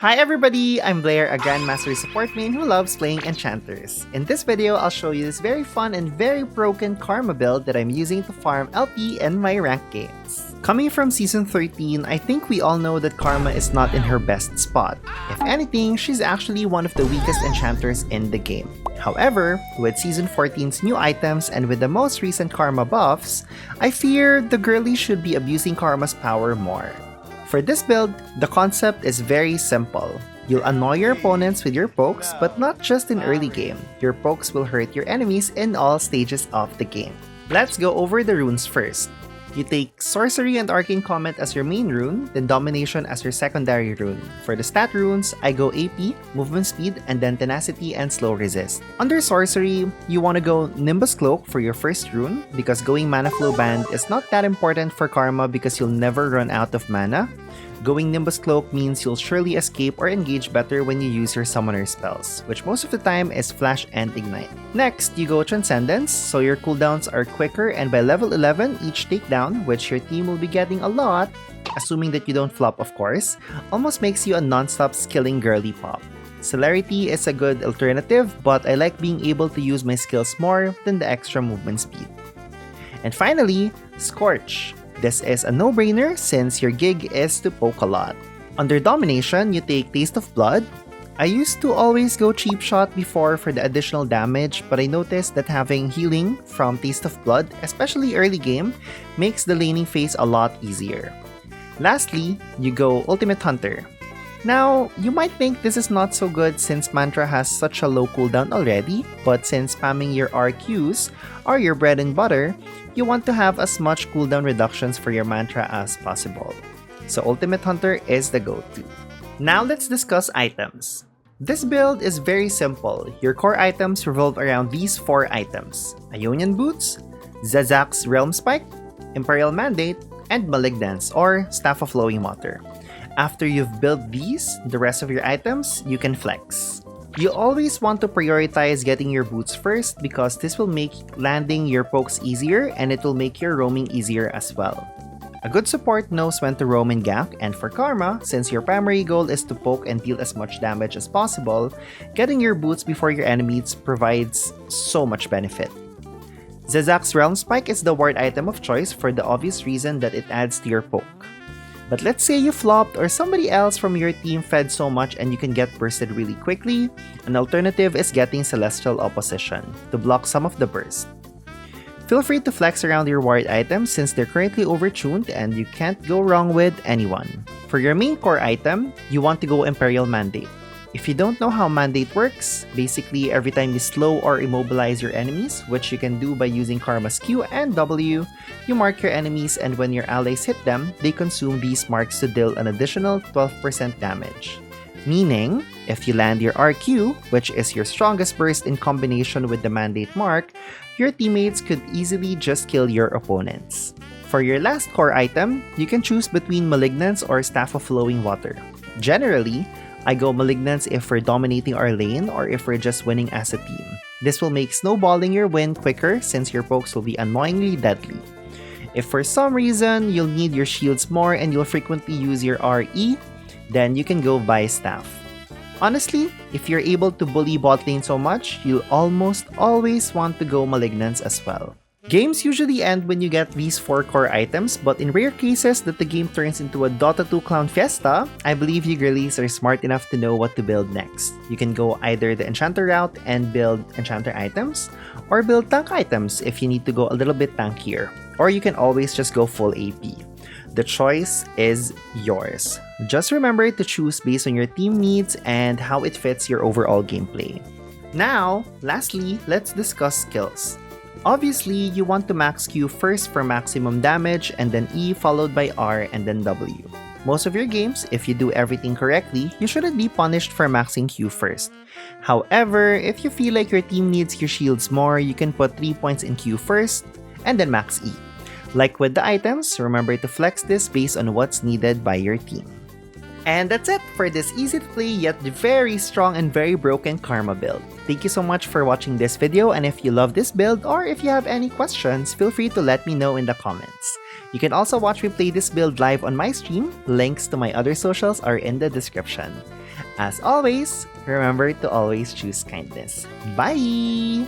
Hi everybody, I'm Blair, a Grandmaster support main who loves playing enchanters. In this video, I'll show you this very fun and very broken Karma build that I'm using to farm LP in my ranked games. Coming from Season 13, I think we all know that Karma is not in her best spot. If anything, she's actually one of the weakest enchanters in the game. However, with Season 14's new items and with the most recent Karma buffs, I fear the girlie should be abusing Karma's power more. For this build, the concept is very simple. You'll annoy your opponents with your pokes, but not just in early game. Your pokes will hurt your enemies in all stages of the game. Let's go over the runes first. You take Sorcery and Arcane Comment as your main rune, then Domination as your secondary rune. For the stat runes, I go AP, Movement Speed, and then Tenacity and Slow Resist. Under Sorcery, you want to go Nimbus Cloak for your first rune, because going Mana Flow Band is not that important for Karma because you'll never run out of mana. Going Nimbus Cloak means you'll surely escape or engage better when you use your summoner spells, which most of the time is Flash and Ignite. Next, you go Transcendence, so your cooldowns are quicker, and by level 11, each takedown, which your team will be getting a lot, assuming that you don't flop of course, almost makes you a non-stop skilling girliepop. Celerity is a good alternative, but I like being able to use my skills more than the extra movement speed. And finally, Scorch. This is a no-brainer since your gig is to poke a lot. Under Domination, you take Taste of Blood. I used to always go Cheap Shot before for the additional damage, but I noticed that having healing from Taste of Blood, especially early game, makes the laning phase a lot easier. Lastly, you go Ultimate Hunter. Now, you might think this is not so good since Mantra has such a low cooldown already, but since spamming your RQs are your bread and butter, you want to have as much cooldown reductions for your Mantra as possible. So Ultimate Hunter is the go-to. Now let's discuss items. This build is very simple. Your core items revolve around these 4 items: Ionian Boots, Zazak's Realm Spike, Imperial Mandate, and Malignance or Staff of Flowing Water. After you've built these, the rest of your items, you can flex. You always want to prioritize getting your boots first because this will make landing your pokes easier and it will make your roaming easier as well. A good support knows when to roam and gank, and for Karma, since your primary goal is to poke and deal as much damage as possible, getting your boots before your enemies provides so much benefit. Zazak's Realm Spike is the ward item of choice for the obvious reason that it adds to your poke. But let's say you flopped or somebody else from your team fed so much and you can get bursted really quickly, an alternative is getting Celestial Opposition to block some of the burst. Feel free to flex around your ward items since they're currently overtuned and you can't go wrong with anyone. For your main core item, you want to go Imperial Mandate. If you don't know how Mandate works, basically every time you slow or immobilize your enemies, which you can do by using Karma's Q and W, you mark your enemies, and when your allies hit them, they consume these marks to deal an additional 12% damage. Meaning, if you land your RQ, which is your strongest burst in combination with the Mandate mark, your teammates could easily just kill your opponents. For your last core item, you can choose between Malignance or Staff of Flowing Water. Generally, I go Malignance if we're dominating our lane or if we're just winning as a team. This will make snowballing your win quicker since your pokes will be annoyingly deadly. If for some reason you'll need your shields more and you'll frequently use your RE, then you can go buy Staff. Honestly, if you're able to bully bot lane so much, you'll almost always want to go Malignance as well. Games usually end when you get these 4 core items, but in rare cases that the game turns into a Dota 2 clown fiesta, I believe you girlies are smart enough to know what to build next. You can go either the Enchanter route and build Enchanter items, or build tank items if you need to go a little bit tankier, or you can always just go full AP. The choice is yours. Just remember to choose based on your team needs and how it fits your overall gameplay. Now, lastly, let's discuss skills. Obviously, you want to max Q first for maximum damage, and then E followed by R and then W. Most of your games, if you do everything correctly, you shouldn't be punished for maxing Q first. However, if you feel like your team needs your shields more, you can put 3 points in Q first, and then max E. Like with the items, remember to flex this based on what's needed by your team. And that's it for this easy to play yet very strong and very broken Karma build. Thank you so much for watching this video, and if you love this build or if you have any questions, feel free to let me know in the comments. You can also watch me play this build live on my stream. Links to my other socials are in the description. As always, remember to always choose kindness. Bye!